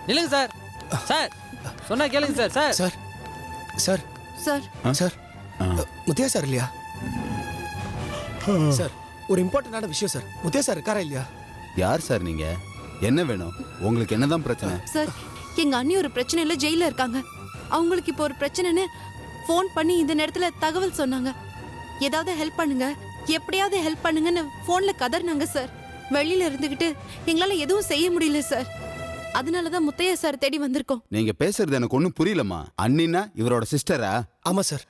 நில்லுங்க sir. Sir சொன்னா கேளுங்க sir. Sir sir sir sir sir Muthiah sir இல்லையா சார்? ஒரு இம்பார்ட்டன்டான விஷயம் சார். முத்தியா சார் இருக்காரா இல்லையா? யார் சார் நீங்க? என்ன வேணும் உங்களுக்கு? என்னதான் பிரச்சனை? சார் எங்க அண்ணி ஒரு பிரச்சனையில ஜெயில இருக்காங்க. அவங்களுக்கு இப்போ ஒரு பிரச்சனைன்னு ஃபோன் பண்ணி இந்த நேரத்துல தகவல் சொன்னாங்க. ஏதாவது ஹெல்ப் பண்ணுங்க, எப்படியாவது ஹெல்ப் பண்ணுங்கன்னு ஃபோன்ல கதறினாங்க சார். வெளியில இருந்துகிட்டு எங்களால எதுவும் செய்ய முடியல சார். அதனாலதான் முத்தையா சார் தேடி வந்திருக்கோம். நீங்க பேசுறது எனக்கு ஒண்ணும் புரியலம்மா. அண்ணினா இவரோட சிஸ்டரா? ஆமா சார்,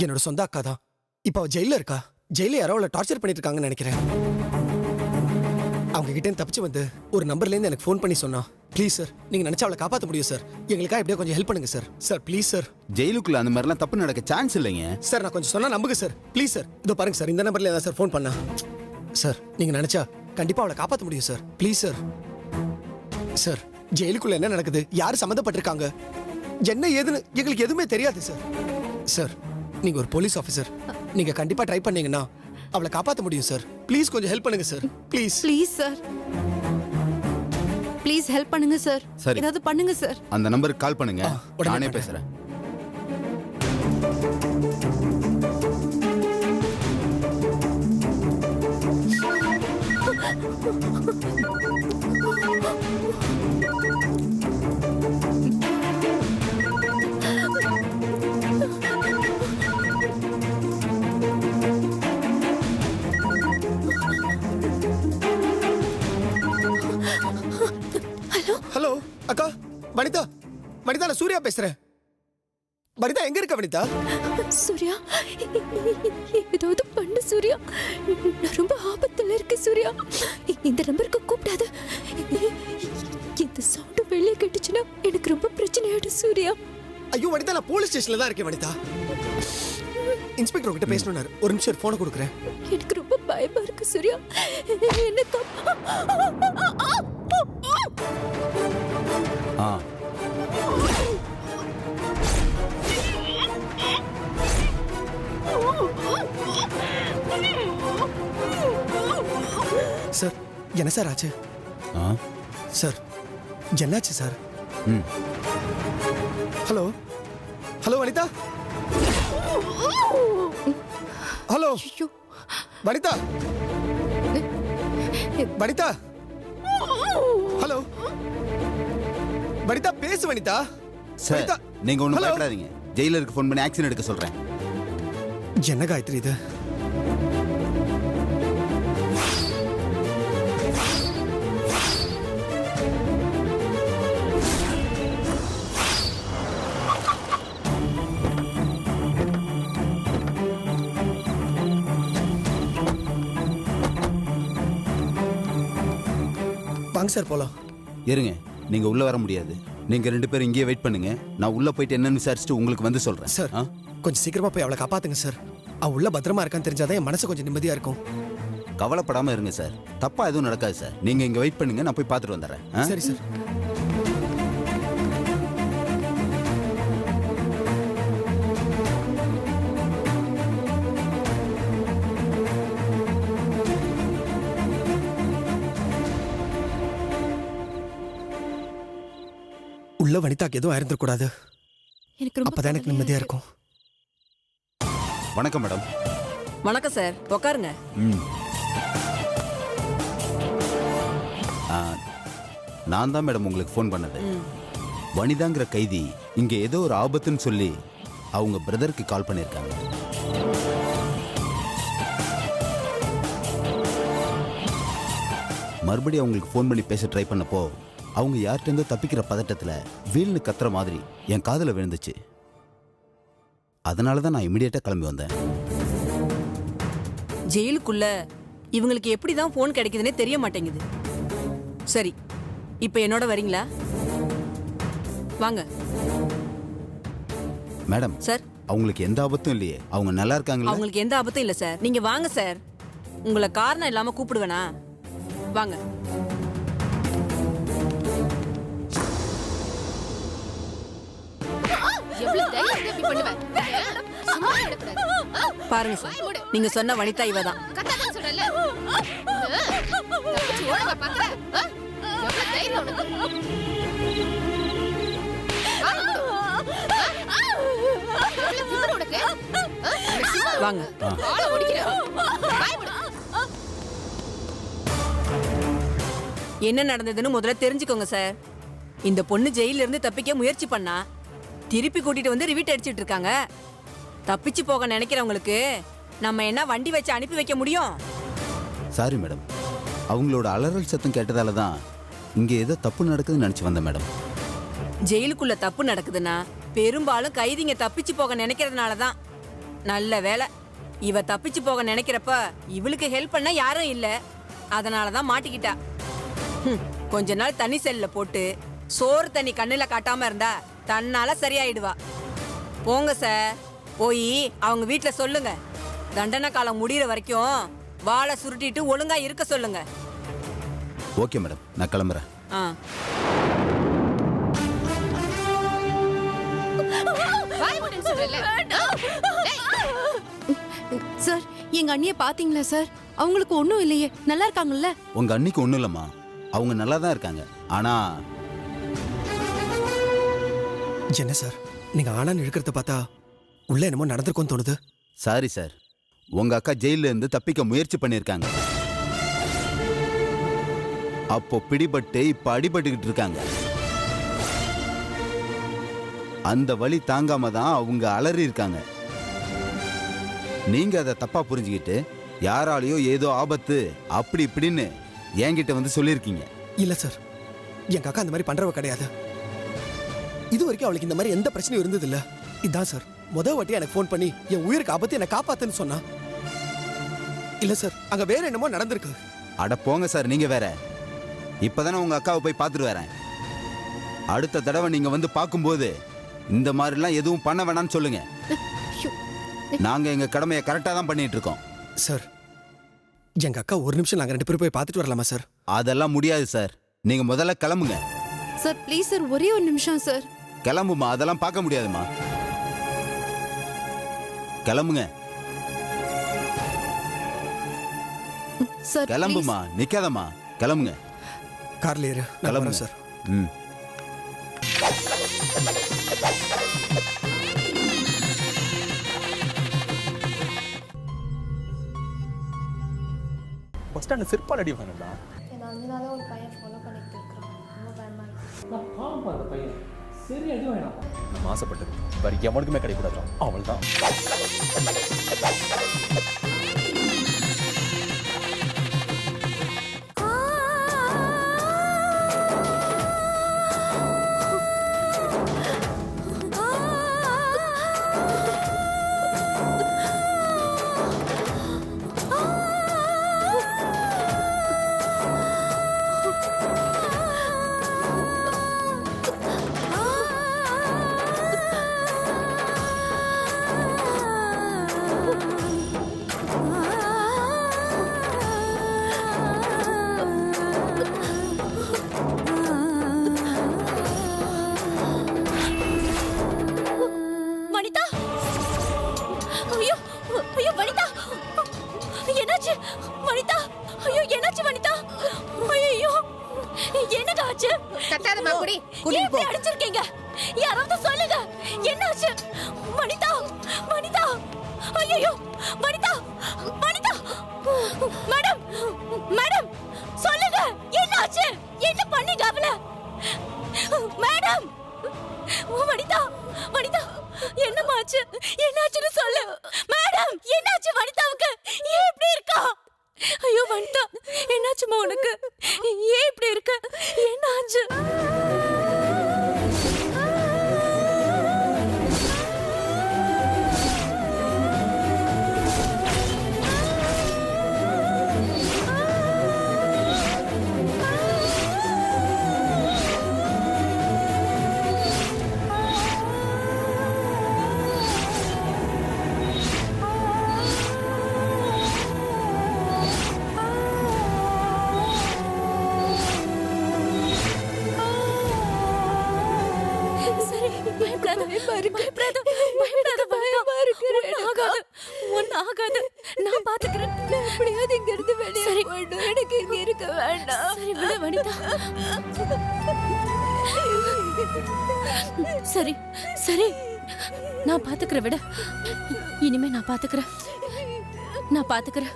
என்னோட சொந்த அக்கா தான். இப்ப அவ ஜெயில இருக்கா. ஜெயில யாரோ அவளை டார்ச்சர் பண்ணிட்டு இருக்காங்கன்னு நினைக்கிறேன். அவங்க கிட்ட தப்பிச்சு வந்து ஒரு நம்பர்ல இருந்து எனக்கு ஃபோன் பண்ணி சொன்னா, ப்ளீஸ் சார் நீங்க நினைச்சா அவளை காப்பாற்ற முடியும் சார். எங்களுக்காக எப்படியா கொஞ்சம் ஹெல்ப் பண்ணுங்க சார். Sir please sir. ஜெயிலுக்குள்ள அந்த மாதிரிலாம் தப்பு நடக்க சான்ஸ் இல்லைங்க சார். நான் கொஞ்சம் சொன்னா நம்புங்க சார். Please sir. இதோ பாருங்க சார், இந்த நம்பர்ல தான் சார் ஃபோன் பண்ணா. சார் நீங்க நினைச்சா கண்டிப்பா அவளை காப்பாற்ற முடியும் சார். Please sir. சார் ஜெயிலுக்குள்ள என்ன நடக்குது, யார் சம்மந்தப்பட்டிருக்காங்க, என்ன ஏதுன்னு எங்களுக்கு எதுவுமே தெரியாது சார். சார் நீங்க ஒரு போலீஸ் ஆஃபீஸர், நீங்க கண்டிப்பா ட்ரை பண்ணீங்கன்னா அவளை காப்பாற்ற முடியும் சார். ப்ளீஸ் கொஞ்சம் ஹெல்ப் பண்ணுங்க sir. Please please sir, please help பண்ணுங்க சார். சரி. ஏதாவது பண்ணுங்க சார். அந்த நம்பருக்கு கால் பண்ணுங்க. உடனே நானே பண்றேன். பேசுறேன். ஹலோ அக்கா. வனிதா, வனிதா நான் சூர்யா பேசுறேன். வனிதா எங்க இருக்க வனிதா? சூர்யா, ஏதாவது பண்ணு சூர்யா. நான் ரொம்ப ஆபத்துல இருக்கேன் சூர்யா. இந்த நம்பருக்கு கூப்பிடாத. இந்த சவுண்ட் வெளியே கேட்டுச்சுன்னா எனக்கு ரொம்ப பிரச்சனை ஆயிடும் சூர்யா. ஐயோ வனிதா, நான் போலீஸ் ஸ்டேஷன்ல தான் இருக்கேன் வனிதா. இன்ஸ்பெக்டர் கிட்ட பேசணும்னாரு. ஒரு நிமிஷம் போனை கொடுக்குறேன். எனக்கு ரொம்ப பயமா இருக்கு சூர்யா. எனக்கு ஆ சார் என்ன சார் ஆச்சு? ஆ சார் என்னாச்சு சார்? ம் hello hello Vanitha. Hello Vanitha. Vanitha hello Vanitha பேசு வனிதா. சார் வனிதா. நீங்க ஒண்ணும் ஹலோ. பயப்படாதீங்க. ஜெயிலருக்கு ஃபோன் பண்ணி ஆக்ஷன் எடுக்க சொல்றேன். என்ன காயத்ரி இது? வாங்க சார் போலாம். இருங்க, நீங்க உள்ள வர முடியாது. நீங்க ரெண்டு பேரும் இங்கேயே வெயிட் பண்ணுங்க. நான் உள்ள போயிட்டு என்னன்னு விசாரிச்சுட்டு உங்களுக்கு வந்து சொல்றேன். சார் ஆ? கொஞ்சம் சீக்கிரமா போய் அவளை காப்பாத்துங்க சார். அவ உள்ள பத்திரமா இருக்கான்னு தெரிஞ்சாதான் என் மனசு கொஞ்சம் நிம்மதியா இருக்கும். கவலைப்படாம இருங்க சார். தப்பா எதுவும் நடக்காது சார். நீங்க இங்க வெயிட் பண்ணுங்க, நான் போய் பார்த்துட்டு வந்துடுறேன். ஆ? சரி சார். உள்ள வனிதாக்கு எதுவும் ஆயிருந்துக்கூடாது. எனக்கு ரொம்ப அப்பதான் எனக்கு நிம்மதியா இருக்கும். வணக்கம் மேடம். வணக்கம் சார், உட்காருங்க. ம் ஆ, நான் தான் மேடம் உங்களுக்கு ஃபோன் பண்ணது. வனிதாங்கிற கைதி இங்க ஏதோ ஒரு ஆபத்துன்னு சொல்லி அவங்க பிரதருக்கு கால் பண்ணியிருக்காங்க. மறுபடியும் அவங்களுக்கு ஃபோன் பண்ணி பேச ட்ரை பண்ணப்போ அவங்க யார்கிட்ட தப்பிக்கிற பதட்டத்துல வீல்னு கத்துற மாதிரி என் காதுல விழுந்துச்சு. அதனால தான் நான் இமிடியேட்டா கிளம்பி வந்தேன். ஜெயிலுக்குள்ள இவங்களுக்கு எப்படிதான் போன் கிடைக்குதுன்னே தெரிய மாட்டேங்குது. சரி, இப்ப என்னோட வரீங்களா? வாங்க மேடம். சார். அவங்களுக்கு எந்த ஆபத்தும் இல்லையே? அவங்க நல்லா இருக்காங்களா? அவங்களுக்கு எந்த ஆபத்தும் இல்ல சார். நீங்க வாங்க சார். உங்களை காரணம் இல்லாம கூப்பிடுவேனா? வாங்க. பாருங்க சார், நீங்க சொன்ன வனிதா இவதான். சொல்றல வாங்க. என்ன நடந்ததுன்னு முதல்ல தெரிஞ்சுக்கோங்க சார். இந்த பொண்ணு ஜெயில இருந்து தப்பிக்க முயற்சி பண்ணா திருப்பி கூட்டிட்டு வந்து ரிவீட் அடிச்சிட்டு இருக்காங்க. தப்பிச்சு போக நினைக்கிறவங்களுக்கு நம்ம என்ன வண்டி வச்சு அனுப்பி வைக்க முடியும்? சாரி மேடம், அவங்களோட அலறல் சத்தம் கேட்டதால தான் இங்கே ஏதோ தப்பு நடக்குதுன்னு நினச்சி வந்தேன் மேடம். ஜெயிலுக்குள்ள தப்பு நடக்குதுன்னா பெரும்பாலும் கைதிங்க தப்பிச்சு போக நினைக்கிறதுனால தான். நல்ல வேலை, இவ தப்பிச்சு போக நினைக்கிறப்ப இவளுக்கு ஹெல்ப் பண்ண யாரும் இல்ல, அதனால தான் மாட்டிக்கிட்டா. கொஞ்ச நாள் தண்ணி செல்ல போட்டு சோறு தண்ணி கண்ணுல காட்டாம இருந்தா தன்னால சரியாயிடுவா. போங்க சார், போய் அவங்க வீட்டுல சொல்லுங்க, தண்டனை காலம் முடியிற வரைக்கும் வாளை சுருட்டிட்டு ஒழுங்கா இருக்க சொல்லுங்க. ஓகே மேடம், நான் கிளம்புறேன். ஆ. சார், எங்க அண்ணிய பாத்தீங்களா சார்? அவங்களுக்கு ஒண்ணும் இல்லையே, நல்லா இருக்காங்கல்ல? உங்க அன்னிக்கு ஒன்றும் இல்லைம்மா, அவங்க நல்லா தான் இருக்காங்க. ஆனா என்ன சார், நீங்க ஆனான்னு இழுக்கிறத பார்த்தா உள்ள என்னமோ நடந்திருக்கும்னு தோணுது. சாரி சார், உங்க அக்கா ஜெயில இருந்து தப்பிக்க முயற்சி பண்ணியிருக்காங்க. அப்போ பிடிபட்டு இப்ப அடிபட்டுக்கிட்டு இருக்காங்க. அந்த வலி தாங்காம தான் அவங்க அலறி இருக்காங்க. நீங்க அதை தப்பா புரிஞ்சுக்கிட்டு யாராலையோ ஏதோ ஆபத்து அப்படி இப்படின்னு என்கிட்ட வந்து சொல்லியிருக்கீங்க. இல்ல சார், எங்க அக்கா அந்த மாதிரி பண்றவ கிடையாது. இது வரைக்கும் அவளுக்கு இந்த மாதிரி எந்த பிரச்சனையும் இருந்தது இல்ல. இதான் சார் முதல் வாட்டி எனக்கு ஃபோன் பண்ணி என் உயிருக்கு ஆபத்து என்னை காப்பாத்துன்னு சொன்னா. இல்ல சார், அங்க வேற என்னமோ நடந்திருக்கு. அட போங்க சார், நீங்க வேற. இப்பதானே உங்க அக்காவை போய் பார்த்துட்டு வரேன். அடுத்த தடவை நீங்க வந்து பார்க்கும்போது இந்த மாதிரிலாம் எதுவும் பண்ண வேணாம்னு சொல்லுங்க. நாங்க எங்க கடமையை கரெக்டா தான் பண்ணிட்டு இருக்கோம். சார், எங்க அக்கா ஒரு நிமிஷம் நாங்க 2 பேரும் போய் பார்த்துட்டு வரலாமா சார்? அதெல்லாம் முடியாது சார், நீங்க முதல்ல கிளம்புங்க. சார் ப்ளீஸ் சார், ஒரே ஒரு நிமிஷம் சார். கிளம்புமா, அதெல்லாம் பார்க்க முடியாதுமா. கிளம்புங்க. சார் கிளம்புமா, நிக்காதம்மா, கிளம்புங்க. கார்ல ஏறு, நான் கிளம்புங்க வரேன் சார். ம். பஸ் ஸ்டாண்ட் சிற்பால் அடி வேணும்டா. என்ன 5 நாளா ஒரு பையன் ஃபாலோ பண்ணிட்டு இருக்கான். ரொம்ப பயமா இருக்கு. நான் பாவம் அந்த பையன் சரி அடி வேணாம். நம்ம ஆசைப்பட்டது வேற எவனுக்குமே கிடைக்கூடாது. அவள் தான். வனிதா, ஐயோ ஐயோ வனிதா, என்னாச்சு வனிதா? ஐயோ என்னாச்சு வனிதா? ஐயோ என்னடா ஆச்சு? கட்டாதமா குடி, ஏன் இப்படி அடிச்சிருக்கீங்க? யாராவது சொல்லுங்க, என்னாச்சு வனிதா? வனிதா, ஐயோ வனிதா, வனிதா, மேடம் மேடம் சொல்லுங்க, என்னாச்சு? என்ன பண்ணீங்க அவள? மேடம், வனிதா, வனிதா என்னமாச்சு? என்னாச்சுன்னு சொல்லு மேடம். என்னாச்சு வனிதாவுக்கு? ஏன் இப்படி இருக்கா? ஐயோ வனிதா, என்னாச்சுமா உனக்கு? ஏன் இப்படி இருக்க? என்னாச்சு? நான் பாத்துக்கிறேன். எப்படியாவது இங்க இருந்து வெளியே போயிடும். எனக்கு இங்க இருக்க வேண்டாம். சரி விட வனிதா. சரி சரி, நான் பாத்துக்கிறேன், விட. இனிமே நான் பாத்துக்கிறேன். நான் பாத்துக்கிறேன்.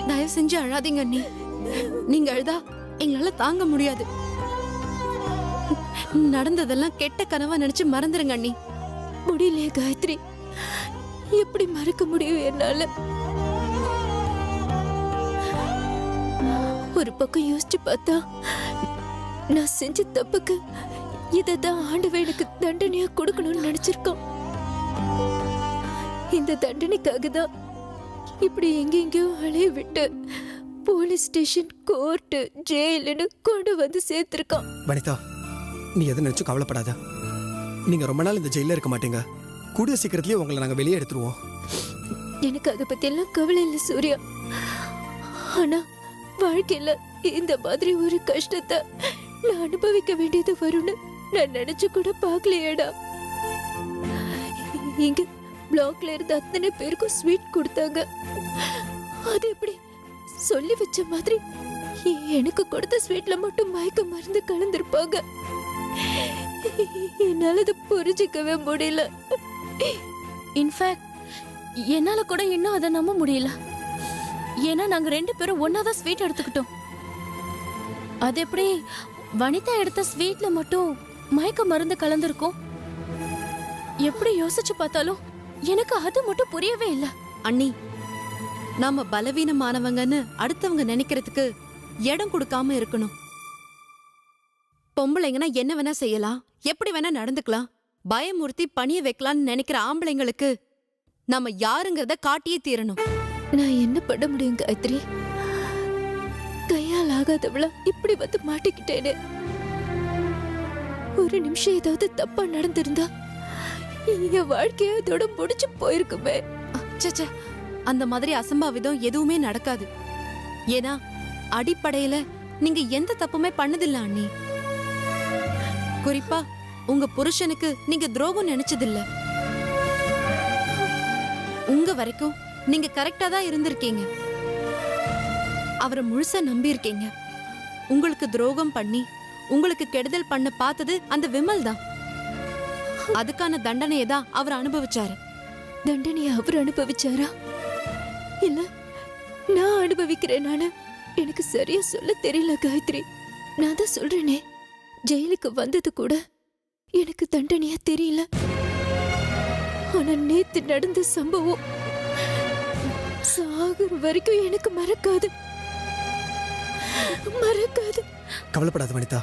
தயவு செஞ்சு அழாதீங்க அண்ணி. நீங்க அழுதா எங்களால தாங்க முடியாது. நடந்ததெல்லாம் கெட்ட கனவா நினைச்சு மறந்துருங்க அண்ணி. முடியலையே காயத்ரி, எப்படி மறக்க முடியும் என்னால? ஒரு பக்கம் யோசிச்சு பார்த்தா நான் செஞ்ச தப்புக்கு இததான் ஆண்டவன் எனக்கு தண்டனையா கொடுக்கணும்னு நினைச்சிருக்கான். இந்த தண்டனைக்காக தான் இப்படி எங்கெங்கயோ அலைய விட்டு போலீஸ் ஸ்டேஷன், கோர்ட்டு, ஜெயிலுன்னு கொண்டு வந்து சேர்த்திருக்கான். வனிதா, நீ எதை நினைச்சும் கவலைப்படாத. நீங்க ரொம்ப நாள் இந்த ஜெயில இருக்க மாட்டீங்க. கூடிய சீக்கிரத்திலேயே உங்களை நாங்க வெளியே எடுத்துருவோம். எனக்கு அதை பத்தி எல்லாம் கவலை இல்லை சூர்யா. ஆனா வாழ்க்கையில இந்த மாதிரி ஒரு கஷ்டத்தை நான் அனுபவிக்க வேண்டியது வரும்னு நான் நினைச்சு கூட பார்க்கலையேடா. இங்க பிளாக்ல இருந்த அத்தனை பேருக்கும் ஸ்வீட் கொடுத்தாங்க. அது எப்படி சொல்லி வச்ச மாதிரி எனக்கு கொடுத்த ஸ்வீட்ல மட்டும் மயக்க மருந்து கலந்திருப்பாங்க. என்னால அதை புரிஞ்சிக்கவே முடியல. இன்ஃபேக்ட் என்னால கூட இன்னும் அதை நம்ப முடியல. ஏன்னா நாங்க 2 பேரும் ஒன்னாதான் ஸ்வீட் எடுத்துக்கிட்டோம். அது எப்படி வனிதா எடுத்த ஸ்வீட்ல மட்டும் மயக்க மருந்து கலந்திருக்கும்? எப்படி யோசிச்சு பார்த்தாலும் எனக்கு அது மட்டும் புரியவே இல்லை. அண்ணி, நாம பலவீனமானவங்கன்னு அடுத்தவங்க நினைக்கிறதுக்கு இடம் கொடுக்காம இருக்கணும். பொம்பளைங்கன்னா என்ன வேணா செய்யலாம், எப்படி வேணா நடந்துக்கலாம், பயமுறுத்தி பணிய வைக்கலாம்னு நினைக்கிற ஆம்பளைங்களுக்கு நாம யாருங்கிறத காட்டியே தீரணும். நான் என்ன பண்ண முடியும் காயத்ரி? கையால் ஆகாதவளா இப்படி வந்து மாட்டிக்கிட்டேனே. ஒரு நிமிஷம் ஏதாவது தப்பா நடந்திருந்தா என் வாழ்க்கைய அதோட முடிச்சு போயிருக்குமே. ச்சே, அந்த மாதிரி அசம்பாவிதம் எதுவுமே நடக்காது. ஏன்னா அடிப்படையில நீங்க எந்த தப்புமே பண்ணதில்ல அண்ணி. குறிப்பா உங்க புருஷனுக்கு நீங்க துரோகம் நினைச்சதில்ல. உங்க வரைக்கும் நீங்க கரெக்டா தான் இருந்திருக்கீங்க. அவரை முழுசா நம்பி இருக்கீங்க. உங்களுக்கு துரோகம் பண்ணி உங்களுக்கு கெடுதல் பண்ண பார்த்தது அந்த விமல் தான். அதுக்கான தண்டனையை தான் அவர் அனுபவிச்சாரு. தண்டனையை அவர் அனுபவிச்சாரா இல்ல நான் அனுபவிக்கிறேன்? நானு எனக்கு சரியா சொல்ல தெரியல காயத்ரி. நான் தான் சொல்றேனே, ஜெயிலுக்கு வந்தது கூட எனக்கு தண்டனையா தெரியல. ஆனா நேத்து நடந்த சம்பவம் சாகுற வரைக்கும் எனக்கு மறக்காது. கவலைப்படாத வனிதா,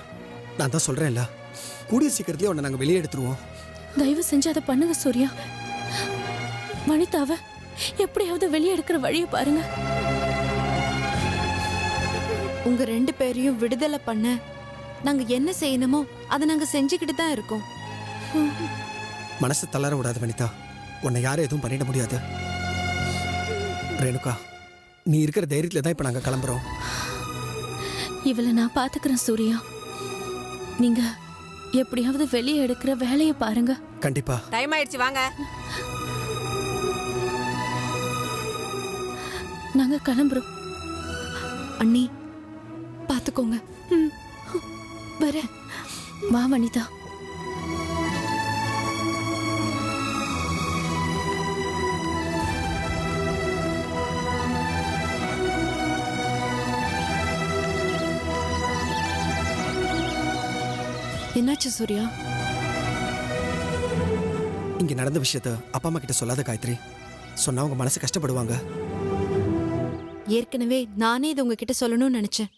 நான் தான் சொல்றேன்ல, கூடிய சீக்கிரத்திலேயே உன்னை நாங்க வெளியே எடுத்துருவோம். தயவு செஞ்சு அதை பண்ணுங்க சூர்யா. வனிதாவை எப்படியாவது வெளியே எடுக்கிற வழியை பாருங்க. உங்க 2 பேரையும் விடுதலை பண்ண நாங்க என்ன செய்யணுமோ அதை நாங்க செஞ்சுக்கிட்டு தான் இருக்கோம். மனசு தளர விடாது வனிதா, உன்னை யாரும் எதுவும் பண்ணிட முடியாது. ரேணுகா, நீ இருக்கிற தைரியத்துல தான் இப்ப நாங்க கிளம்புறோம். இவளை நான் பாத்துக்கிறேன் சூர்யா. நீங்க எப்படியாவது வெளியே எடுக்கிற வேலையை பாருங்க. கண்டிப்பா. டைம் ஆயிடுச்சு, வாங்க. நாங்க கிளம்புறோம். அண்ணி பாத்துக்கோங்க. வரேன். வா வனிதா. என்னாச்சு சூர்யா? இங்க நடந்த விஷயத்த அப்பா அம்மா கிட்ட சொல்லாத காயத்ரி. சொன்னா உங்க மனசு கஷ்டப்படுவாங்க. ஏற்கனவே நானே இது உங்ககிட்ட சொல்லணும்னு நினைச்சேன்.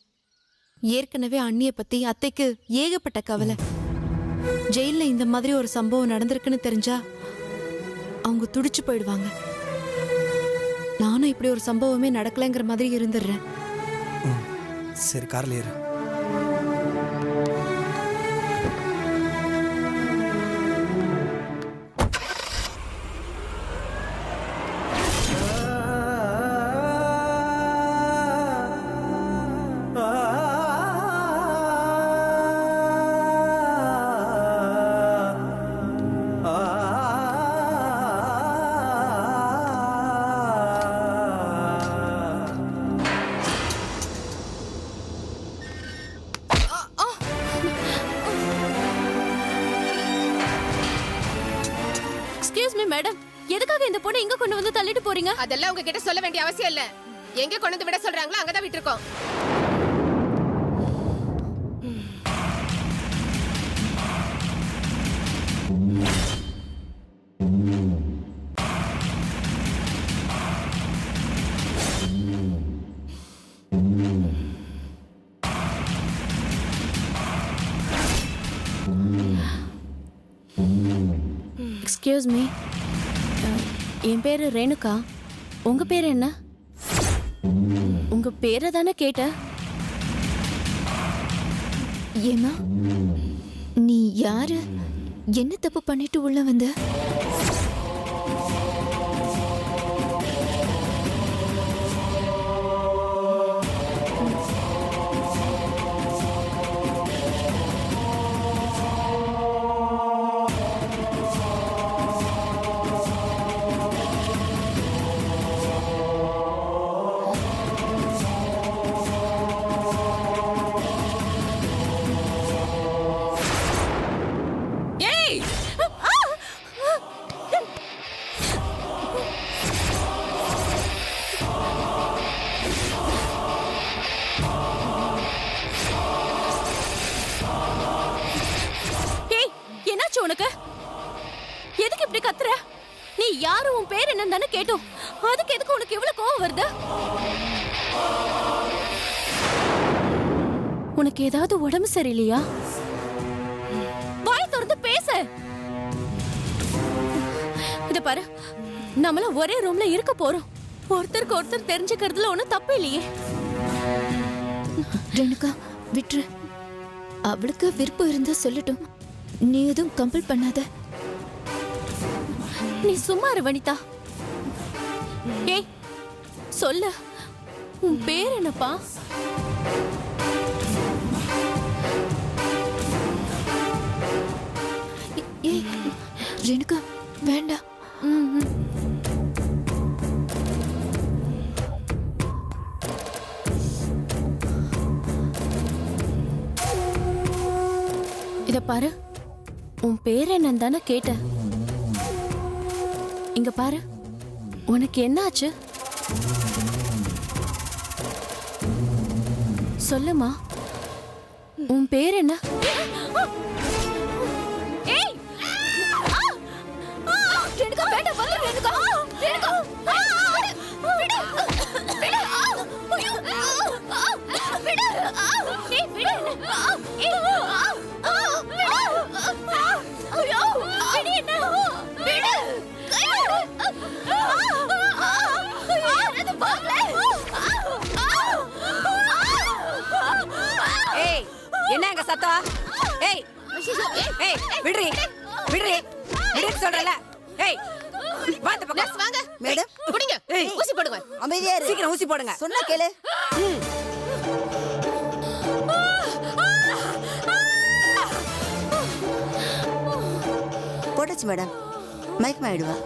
ஏற்கனவே அண்ணிய பத்தி அத்தைக்கு ஏகப்பட்ட கவலை. ஜெயில்ல இந்த மாதிரி ஒரு சம்பவம் நடந்திருக்குன்னு தெரிஞ்சா அவங்க துடிச்சு போயிடுவாங்க. நானும் இப்படி ஒரு சம்பவமே நடக்கலைங்கிற மாதிரி இருந்துடுறேன். சரி, கார்ல ஏறு. எக்ஸ்கியூஸ் மீ மேடம், எதுக்காக இந்த பொண்ணை இங்க கொண்டு வந்து தள்ளிட்டு போறீங்க? அதெல்லாம் உங்ககிட்ட சொல்ல வேண்டிய அவசியம் இல்ல. எங்க கொண்டு வந்து விட சொல்றாங்களோ அங்கதான் விட்டுருக்கோம். எக்ஸ்கியூஸ் மீ, என் பேரு ரேணுகா. உங்க பேர் என்ன? உங்க பேரை தானே கேட்ட. ஏமா, நீ யாரு? என்ன தப்பு பண்ணிட்டு உள்ள வந்த? உனக்கு எதுக்கு இப்படி கத்துற? நீ யாரு, உன் பேர் என்னன்னு தானே கேட்டோம். அதுக்கு எதுக்கு உனக்கு இவ்வளவு கோவம் வருது? உனக்கு ஏதாவது உடம்பு சரியில்லையா? வாய் திறந்து பேசு. இத பாரு, நம்மள ஒரே ரூம்ல இருக்க போறோம். ஒருத்தருக்கு ஒருத்தர் தெரிஞ்சுக்கிறதுல ஒண்ணும் தப்பு இல்லையே. ரேணுகா, விட்டுரு. அவளுக்கு விருப்பம் இருந்தா சொல்லட்டும். நீ எதுவும் கம்பல் பண்ணாத. நீ சும்மா இரு வனிதா. ஏய், சொல்லு, உன் பேர் என்னப்பா? ஏய் ரேணுகா, வேண்டாம். இத பாரு, உன் பேர் என்னன்னு தானே கேட்டேன். இங்க பாரு, உனக்கு என்ன ஆச்சு? சொல்லுமா, உன் பேர் என்ன? ஏய், ரேணுகா, வேண்டாம், வந்து ரேணுகா, ரேணுகா, விடு, விடு, ஐயோ, விடு, ஏய், விடு, ஏய், ஐயோ, விடு, என்ன, விடு, ஏய், என்ன அங்க சத்தம்? ஏய், ஏய், விடுறி, விடுறி, விடுன்னு சொல்றல. ஏய், வா இந்த பக்கம். வாங்க மேடம், குடிங்க. ஏய், ஊசி போடுங்க. அமைதியா இரு. சீக்கிரம் ஊசி போடுங்க. சொன்னா கேளு. போட்டாச்சு மேடம், மயக்கமாயிடுவா.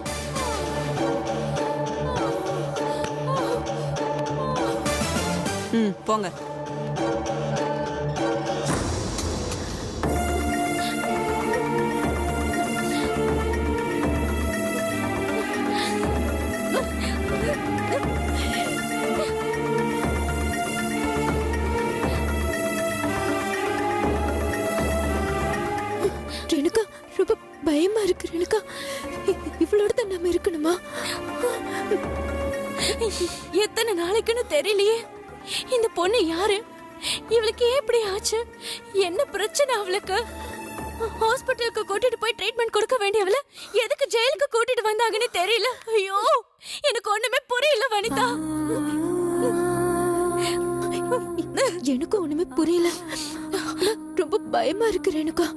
போங்க. ரேணுகா, ரொம்ப பயமா இருக்கு. ரேணுகா, இவளோட தான் நம்ம இருக்கணுமா? எத்தனை நாளைக்குன்னு தெரியலையே. இந்த பொண்ணு யாரு? இவளுக்கு ஏன் இப்படி ஆச்சு? என்ன பிரச்சனை அவளுக்கு? ஹாஸ்பிட்டலுக்கு கூட்டிட்டு போய் ட்ரீட்மெண்ட் கொடுக்க வேண்டியவள எதுக்கு ஜெயிலுக்கு கூட்டிட்டு வந்தாங்கன்னு தெரியல. ஐயோ, எனக்கு ஒண்ணுமே புரியல வனிதா. எனக்கு ஒண்ணுமே புரியல. ரொம்ப பயமா இருக்கு ரேணுகா.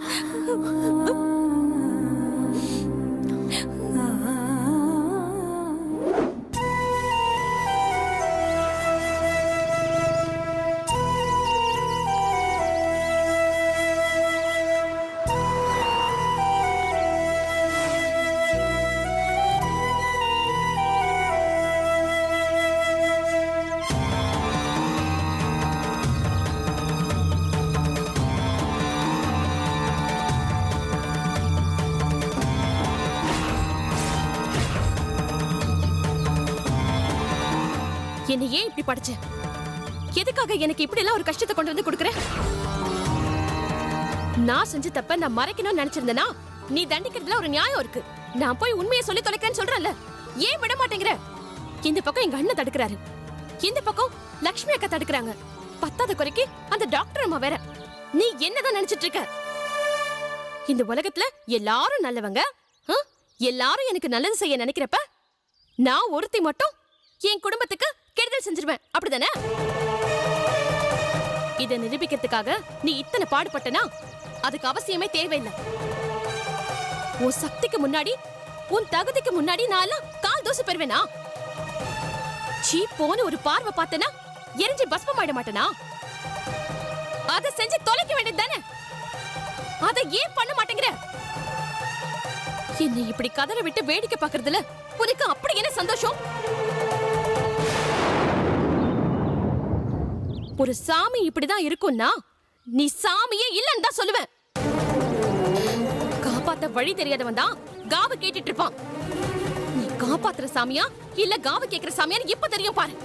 என்ன ஏன் இப்படி படிச்ச? எதுக்காக எனக்கு இப்படி எல்லாம் ஒரு கஷ்டத்தை கொண்டு வந்து கொடுக்குற? நான் செஞ்ச தப்ப நான் மறைக்கணும்னு நினைச்சிருந்தேனா நீ தண்டிக்கிறதுல ஒரு நியாயம் இருக்கு. நான் போய் உண்மையை சொல்லி தொலைக்கன்னு சொல்றேன்ல, ஏன் விட மாட்டேங்கிற? இந்த பக்கம் எங்க அண்ணன் தடுக்கிறாரு, இந்த பக்கம் லக்ஷ்மி அக்கா தடுக்கிறாங்க. பத்தாத குறைக்கு அந்த டாக்டர் அம்மா வேற. நீ என்னதான் நினைச்சிட்டு இருக்க? இந்த உலகத்துல எல்லாரும் நல்லவங்க, எல்லாரும் எனக்கு நல்லது செய்ய நினைக்கிறப்ப நான் ஒருத்தி மட்டும் என் குடும்பத்துக்கு கெடுதல் செஞ்சிருவேன், அப்படிதானே? இதை நிரூபிக்கிறதுக்காக நீ இத்தனை பாடுபட்டனா அதுக்கு அவசியமே தேவையில்லை. உன் சக்திக்கு முன்னாடி, உன் தகுதிக்கு முன்னாடி நான் எல்லாம் கால் தூசு பெறுவேனா? சீ போன ஒரு பார்வை பார்த்தனா எரிஞ்சு பஸ்மம் ஆயிட மாட்டேனா? அதை செஞ்சு தொலைக்க வேண்டியது தானே? அதை ஏன் பண்ண மாட்டேங்கிற? என்னை இப்படி கதற விட்டு வேடிக்கை பார்க்கறதுல உனக்கு அப்படி என்ன சந்தோஷம்? ஒரு சாமி இப்படிதான் இருக்கும்னா நீ சாமியே இல்லன்னு தான் சொல்லுவேன். காப்பாத்த வழி தெரியாதவன் தான் காவ கேட்டுட்டு இருப்பான். நீ காப்பாத்துற சாமியா இல்ல காவ கேக்குற சாமியான்னு இப்ப தெரியும் பாரு.